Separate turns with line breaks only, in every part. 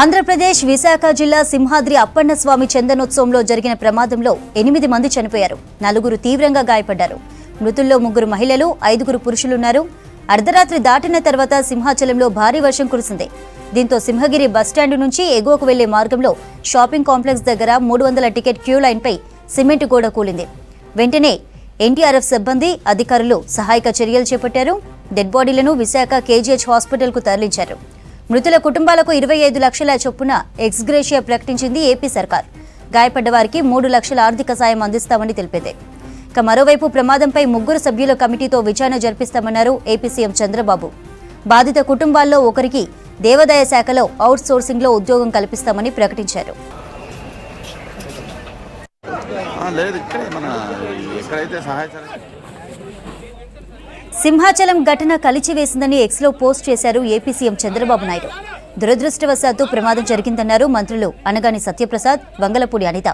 ఆంధ్రప్రదేశ్ విశాఖ జిల్లా సింహాద్రి అప్పన్న స్వామి చందనోత్సవంలో జరిగిన ప్రమాదంలో 8 మంది చనిపోయారు. 4 తీవ్రంగా గాయపడ్డారు. మృతుల్లో 3 మహిళలు, 5 పురుషులున్నారు. అర్ధరాత్రి దాటిన తర్వాత సింహాచలంలో భారీ వర్షం కురిసింది. దీంతో సింహగిరి బస్టాండ్ నుంచి ఎగువకు వెళ్లే మార్గంలో షాపింగ్ కాంప్లెక్స్ దగ్గర 300 టికెట్ క్యూ లైన్పై సిమెంట్ గోడ కూలింది. వెంటనే ఎన్టీఆర్ఎఫ్ సిబ్బంది, అధికారులు సహాయక చర్యలు చేపట్టారు. డెడ్ బాడీలను విశాఖ కేజీహెచ్ హాస్పిటల్కు తరలించారు. మృతుల కుటుంబాలకు 25 లక్షల చొప్పున ఎక్స్గ్రేషియా ప్రకటించింది ఏపీ సర్కార్. గాయపడ్డ వారికి 3 లక్షల ఆర్థిక సాయం అందిస్తామని తెలిపింది. ఇక మరోవైపు ప్రమాదంపై 3 సభ్యుల కమిటీతో విచారణ జరిపిస్తామన్నారు ఏపీ సీఎం చంద్రబాబు. బాధిత కుటుంబాల్లో ఒకరికి దేవాదాయ శాఖలో అవుట్ సోర్సింగ్ లో ఉద్యోగం కల్పిస్తామని ప్రకటించారు. సింహాచలం ఘటన కలిచివేసిందని ఎక్స్లో పోస్ట్ చేశారు ఏపీ సీఎం చంద్రబాబు నాయుడు. దురదృష్టవశాత్తు ప్రమాదం జరిగిందన్నారు మంత్రులు అనగాని సత్యప్రసాద్, వంగలపూడి అనిత.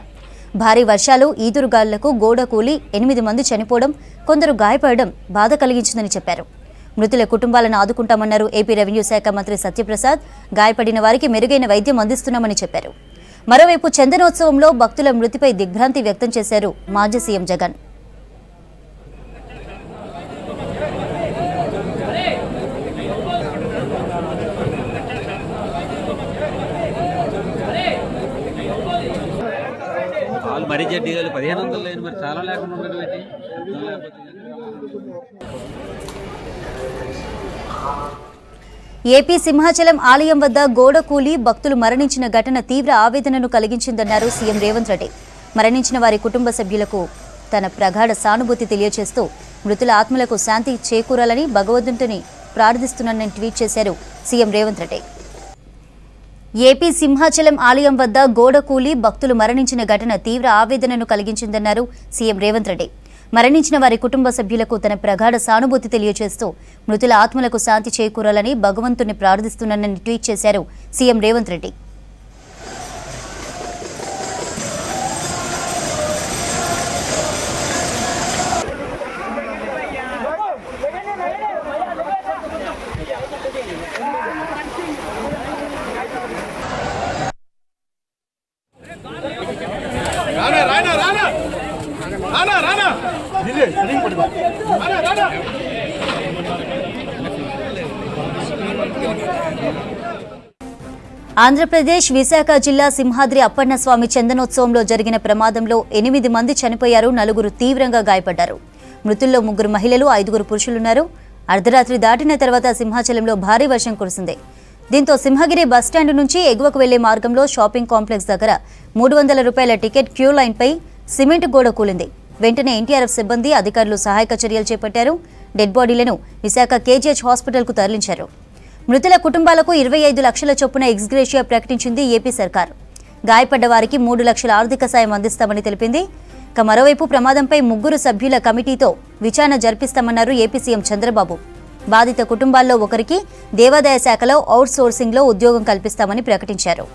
భారీ వర్షాలు, ఈదురుగాలులకు గోడ కూలి 8 మంది చనిపోవడం, కొందరు గాయపడడం బాధ కలిగించిందని చెప్పారు. మృతుల కుటుంబాలను ఆదుకుంటామన్నారు ఏపీ రెవెన్యూ శాఖ మంత్రి సత్యప్రసాద్. గాయపడిన వారికి మెరుగైన వైద్యం అందిస్తున్నామని చెప్పారు. మరోవైపు చందనోత్సవంలో భక్తుల మృతిపై దిగ్భ్రాంతి వ్యక్తం చేశారు మాజీ సీఎం జగన్.
మరీ జడ్డీలు 1500 లేని మరి చాలా లేకుండా ఉండడం ఏంటి?
ఏపీ సింహాచలం ఆలయం వద్ద గోడ కూలి భక్తులు మరణించిన ఘటన తీవ్ర ఆవేదనను కలిగించిందన్నారు సీఎం రేవంత్ రెడ్డి. మరణించిన వారి కుటుంబ సభ్యులకు తన ప్రగాఢ సానుభూతి తెలియజేస్తూ మృతుల ఆత్మలకు శాంతి చేకూరాలని భగవంతుని ప్రార్థిస్తున్నానని ట్వీట్ చేశారు సీఎం రేవంత్ రెడ్డి. ఏపీ సింహాచలం ఆలయం వద్ద గోడ కూలి భక్తులు మరణించిన ఘటన తీవ్ర ఆవేదనను కలిగించిందన్నారు సీఎం రేవంత్ రెడ్డి. మరణించిన వారి కుటుంబ సభ్యులకు తన ప్రగాఢ సానుభూతి తెలియజేస్తూ మృతుల ఆత్మలకు శాంతి చేకూరాలని భగవంతుని ప్రార్థిస్తున్నానని ట్వీట్ చేశారు సీఎం రేవంత్ రెడ్డి. ఆంధ్రప్రదేశ్ విశాఖ జిల్లా సింహాద్రి అప్పన్న స్వామి చందనోత్సవంలో జరిగిన ప్రమాదంలో 8 మంది చనిపోయారు. 4 తీవ్రంగా గాయపడ్డారు. మృతుల్లో 3 మహిళలు, 5 పురుషులున్నారు. అర్ధరాత్రి దాటిన తర్వాత సింహాచలంలో భారీ వర్షం కురిసింది. దీంతో సింహగిరి బస్టాండ్ నుంచి ఎగువకు వెళ్లే మార్గంలో షాపింగ్ కాంప్లెక్స్ దగ్గర 300 రూపాయల టికెట్ క్యూ లైన్పై సిమెంట్ గోడ కూలింది. వెంటనే ఎన్టీఆర్ఎఫ్ సిబ్బంది, అధికారులు సహాయక చర్యలు చేపట్టారు. డెడ్ బాడీలను విశాఖ కేజీహెచ్ హాస్పిటల్కు తరలించారు. మృతుల కుటుంబాలకు 25 లక్షల చొప్పున ఎక్స్గ్రేషియా ప్రకటించింది ఏపీ సర్కార్. గాయపడ్డ వారికి 3 లక్షల ఆర్థిక సాయం అందిస్తామని తెలిపింది. ఇక మరోవైపు ప్రమాదంపై 3 సభ్యుల కమిటీతో విచారణ జరిపిస్తామన్నారు ఏపీ సీఎం చంద్రబాబు. బాధిత కుటుంబాల్లో ఒకరికి దేవాదాయ శాఖలో అవుట్ సోర్సింగ్ లో ఉద్యోగం కల్పిస్తామని ప్రకటించారు.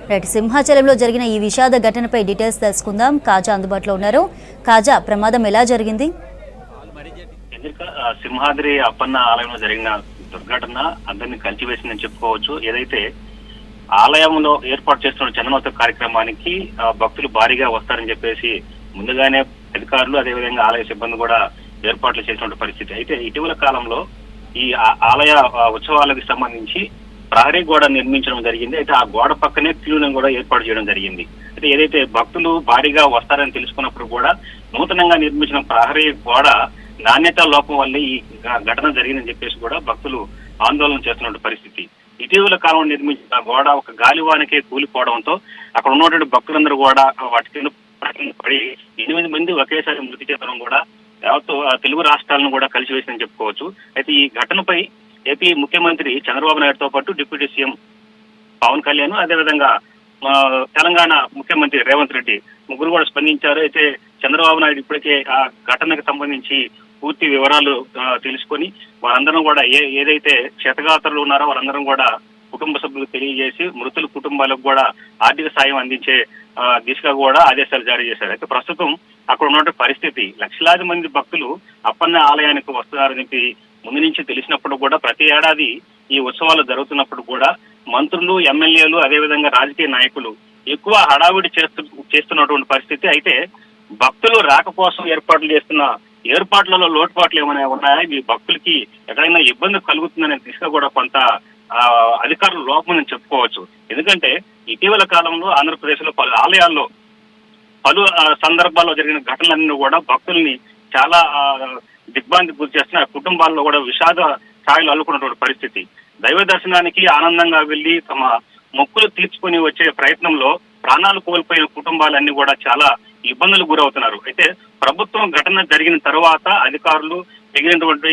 రైట్, సింహాచలంలో జరిగిన ఈ విషాద ఘటనపై డీటెయిల్స్ తెలుసుకుందాం. కాజా అందుబాటులో ఉన్నారు. కాజా, ప్రమాదం ఎలా జరిగింది?
సింహాద్రి అప్పన్న ఆలయంలో జరిగిన దుర్ఘటన అందరినీ కలిసివేసిందని చెప్పుకోవచ్చు. ఏదైతే ఆలయంలో ఏర్పాటు చేస్తున్న చందనోత్సవ కార్యక్రమానికి భక్తులు భారీగా వస్తారని చెప్పేసి ముందుగానే అధికారులు, అదేవిధంగా ఆలయ సిబ్బంది కూడా ఏర్పాట్లు చేసినటువంటి పరిస్థితి. అయితే ఇటీవల కాలంలో ఈ ఆలయ ఉత్సవాలకు సంబంధించి ప్రహరీ గోడ నిర్మించడం జరిగింది. అయితే ఆ గోడ పక్కనే క్యూలను కూడా ఏర్పాటు చేయడం జరిగింది. అయితే ఏదైతే భక్తులు భారీగా వస్తారని తెలుసుకున్నప్పుడు కూడా నూతనంగా నిర్మించిన ప్రహరీ గోడ నాణ్యత లోపం వల్లే ఈ ఘటన జరిగిందని చెప్పేసి కూడా భక్తులు ఆందోళన చేస్తున్న పరిస్థితి. ఇటీవల కాలంలో నిర్మించిన గోడ ఒక గాలివానకే కూలిపోవడంతో అక్కడ ఉన్నటువంటి భక్తులందరూ కూడా వాటి కింద పడి 8 మంది ఒకేసారి మృతి చెందడం కూడా యావత్తు తెలుగు రాష్ట్రాలను కూడా కలిసివేసిందని చెప్పుకోవచ్చు. అయితే ఈ ఘటనపై ఏపీ ముఖ్యమంత్రి చంద్రబాబు నాయుడుతో పాటు డిప్యూటీ సీఎం పవన్ కళ్యాణ్, అదేవిధంగా తెలంగాణ ముఖ్యమంత్రి రేవంత్ రెడ్డి ముగ్గురు కూడా స్పందించారు. అయితే చంద్రబాబు నాయుడు ఇప్పటికే ఆ ఘటనకు సంబంధించి పూర్తి వివరాలు తెలుసుకొని వారందరం కూడా ఏదైతే క్షతగాత్రులు ఉన్నారో వారందరం కూడా కుటుంబ సభ్యులకు తెలియజేసి మృతుల కుటుంబాలకు కూడా ఆర్థిక సాయం అందించే దిశగా కూడా ఆదేశాలు జారీ చేశారు. అయితే ప్రస్తుతం అక్కడ ఉన్నటువంటి పరిస్థితి లక్షలాది మంది భక్తులు అప్పన్న ఆలయానికి వస్తున్నారని చెప్పి ముందు నుంచి తెలిసినప్పుడు కూడా ప్రతి ఏడాది ఈ ఉత్సవాలు జరుగుతున్నప్పుడు కూడా మంత్రులు, ఎమ్మెల్యేలు, అదేవిధంగా రాజకీయ నాయకులు ఎక్కువ హడావిడి చేస్తున్నటువంటి పరిస్థితి. అయితే భక్తులు రాక కోసం ఏర్పాట్లు చేస్తున్న ఏర్పాట్లలో లోటుపాట్లు ఏమైనా ఉన్నాయా, ఈ భక్తులకి ఎక్కడైనా ఇబ్బంది కలుగుతుందనే దిశగా కూడా కొంత అధికారులు లోపమని చెప్పుకోవచ్చు. ఎందుకంటే ఇటీవల కాలంలో ఆంధ్రప్రదేశ్ లో పలు ఆలయాల్లో పలు సందర్భాల్లో జరిగిన ఘటనలన్నీ కూడా భక్తుల్ని చాలా దిగ్భ్రాంతికి గురి చేస్తున్న కుటుంబాల్లో కూడా విషాద ఛాయలు అల్లుకున్నటువంటి పరిస్థితి. దైవ దర్శనానికి ఆనందంగా వెళ్లి తమ మొక్కులు తీర్చుకుని వచ్చే ప్రయత్నంలో ప్రాణాలు కోల్పోయిన కుటుంబాలన్నీ కూడా చాలా ఇబ్బందులు గురవుతున్నారు. అయితే ప్రభుత్వం ఘటన జరిగిన తర్వాత అధికారులు తగినటువంటి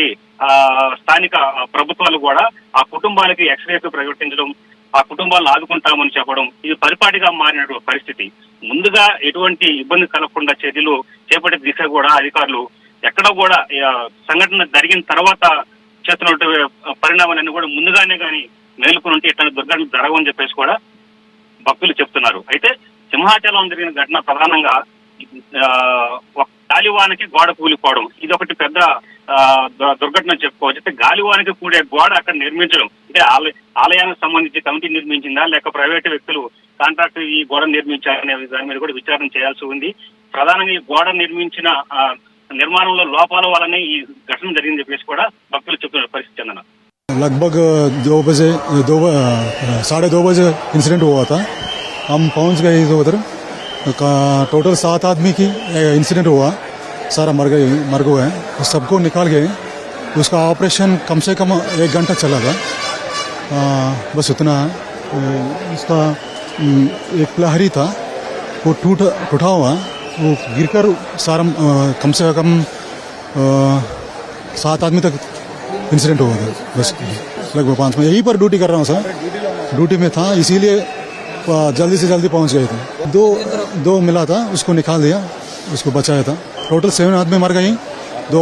స్థానిక ప్రభుత్వాలు కూడా ఆ కుటుంబాలకి ఎక్స్రేస్ ప్రకటించడం, ఆ కుటుంబాలను ఆదుకుంటామని చెప్పడం ఇది పరిపాటిగా మారినటువంటి పరిస్థితి. ముందుగా ఎటువంటి ఇబ్బంది కలగకుండా చర్యలు చేపట్టే దిశ కూడా అధికారులు ఎక్కడ కూడా సంఘటన జరిగిన తర్వాత చేస్తున్న పరిణామాలన్నీ కూడా ముందుగానే కానీ మేలుకుని ఉంటే ఇట్లాంటి దుర్ఘటనలు జరగవని చెప్పేసి కూడా భక్తులు చెప్తున్నారు. అయితే సింహాచలం జరిగిన ఘటన ప్రధానంగా గాలివానికి గోడ కూలిపోవడం ఇది ఒకటి పెద్ద దుర్ఘటన చెప్పుకోవచ్చు. అయితే గాలివానికి కూడే గోడ అక్కడ నిర్మించడం అంటే ఆలయానికి సంబంధించి కమిటీ నిర్మించిందా లేక ప్రైవేటు వ్యక్తులు కాంట్రాక్ట్ ఈ గోడ నిర్మించారనే దాని మీద కూడా విచారణ చేయాల్సి ఉంది. ప్రధానంగా ఈ గోడ నిర్మించిన నిర్మాణంలో లోపాల వల్లనే ఈ ఘటన జరిగిందని చెప్పేసి కూడా భక్తులు చెప్తున్న పరిస్థితి చెందన.
लगभग 2:30 बजे इंसिडेंट हुआ था. हम पहुंच गए उधर. टोटल 7 आदमी की इंसिडेंट हुआ. सारा मर गए. सबको निकाल गए. उसका ऑपरेशन कम से कम 1 घंटा चला था. बस उतना. उसका एक प्रहरी था वो टूटा हुआ. वो गिरकर सारा कम से कम 7 आदमी तक इंसिडेंट हुआ था. बस लगभग 5 में यहीं पर ड्यूटी कर रहा हूँ सर. ड्यूटी में था इसीलिए जल्दी से जल्दी पहुँच गए थे. दो मिला था उसको निकाल दिया, उसको बचाया था. टोटल 7 आदमी मर गई. 2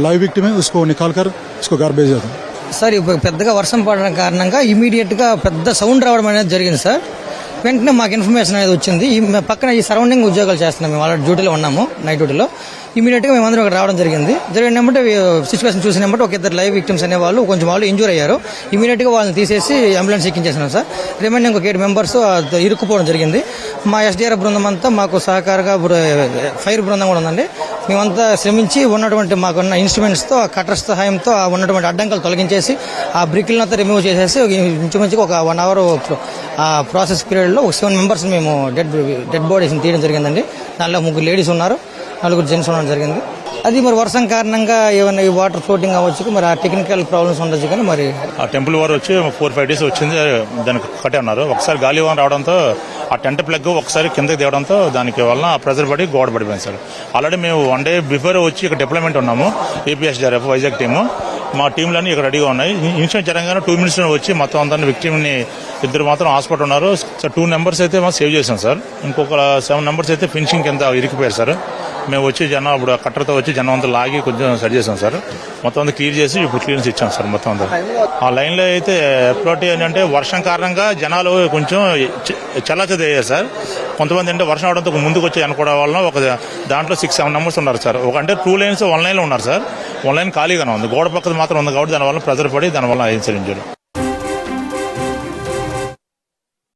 लाइव विक्टिम है उसको निकाल कर उसको घर भेजा था.
సార్ ఇప్పుడు పెద్దగా వర్షం పడడం కారణంగా ఇమీడియట్ గా పెద్ద సౌండ్ రావడం అనేది జరిగింది సార్. వెంటనే మాకు ఇన్ఫర్మేషన్ అనేది వచ్చింది. ఈ పక్కన ఈ సరౌండింగ్ ఉద్యోగాలు చేస్తున్నాం, మేము ఆల్రెడీ డ్యూటీలో ఉన్నాము, నైట్ డ్యూటీలో. ఇమీడియట్ గా మేమందరం ఇక్కడ రావడం జరిగినప్పుడు సిచ్యువేషన్ చూసినప్పుడు ఒక 2 లైవ్ విక్టిమ్స్ అనే వాళ్ళు కొంచెం వాళ్ళు ఇంజూర్ అయ్యారు. ఇమీడియట్ గా వాళ్ళని తీసేసి అంబులెన్స్ ఎక్కించేసినాం సార్. రిమైనింగ్ ఒక 7 మెంబర్స్ ఇరుక్కుపోవడం జరిగింది. మా ఎస్డీఆర్ఎఫ్ బృందం అంతా మాకు సహకారంగా ఫైర్ బృందం కూడా ఉందండి. మేమంతా శ్రమించి ఉన్నటువంటి మాకున్న ఇన్స్ట్రుమెంట్స్ తో కట్టర్స్ సహాయంతో ఉన్నటువంటి అడ్డంకులు తొలగించేసి ఆ బ్రిక్లంతా రిమూవ్ చేసేసి ఇంచుమించుగా ఒక 1 అవర్ ఆ ప్రాసెస్ పీరియడ్ లో 7 మెంబర్స్ మేము డెడ్ బాడీస్ తీయడం జరిగిందండి. దానిలో 3 లేడీస్ ఉన్నారు, 4 జెంట్స్ ఉండడం జరిగింది. అది మరి వర్షం కారణంగా ఏమైనా ఈ వాటర్ ఫ్లోటింగ్ అవ్వచ్చు, మరి ఆ టెక్నికల్ ప్రాబ్లమ్స్ ఉండొచ్చు. కానీ మరి
ఆ టెంపుల్ వారు వచ్చి 4-5 డేస్ వచ్చింది, దానికి కట్టే ఉన్నారు. ఒకసారి గాలివాన్ రావడంతో ఆ టెంట్ ప్లగ్ ఒకసారి కిందకి దిగడంతో దానికి వలన ప్రెజర్ పడి గోడ పడిపోయింది సార్. ఆల్రెడీ మేము 1 డే బిఫోర్ వచ్చి ఇక్కడ డిప్లాయ్మెంట్ ఉన్నాము. ఏపీఎస్డీఆర్ఎఫ్ వైజాగ్ టీము మా టీంలన్నీ ఇక్కడ రెడీగా ఉన్నాయి. ఇన్సిడెంట్ జరగగానే 2 minutes వచ్చి మొత్తం అందరినీ విక్టిమ్ని 2 మాత్రం హాస్పిటల్ ఉన్నారు సార్. 2 members అయితే మనం సేవ్ చేసాం సార్. ఇంకొక 7 members అయితే ఫినిషింగ్ కింద ఇరికిపోయారు సార్. మేము వచ్చి జనం అప్పుడు కట్టర్తో వచ్చి జనం అంతా లాగి కొంచెం సెట్ చేసాం సార్. మొత్తం అంతా క్లియర్ చేసి ఇప్పుడు క్లియరెన్స్ ఇచ్చాం సార్. మొత్తం అంతా ఆ లైన్లో అయితే ఎప్లోట్ ఏంటంటే వర్షం కారణంగా జనాలు కొంచెం చల్లాచదయ్యారు సార్. కొంతమంది అంటే వర్షం అవడంతో ముందుకు వచ్చి అనుకోవడం వల్ల ఒక దాంట్లో 6-7 members ఉన్నారు సార్. అంటే 2 lanes 1 lane లో ఉన్నారు సార్. 1 lane ఖాళీగానే ఉంది, గోడ పక్కన మాత్రం ఉంది కాబట్టి దానివల్ల ప్రెజర్ పడి దానివల్ల ఇన్సిడెంట్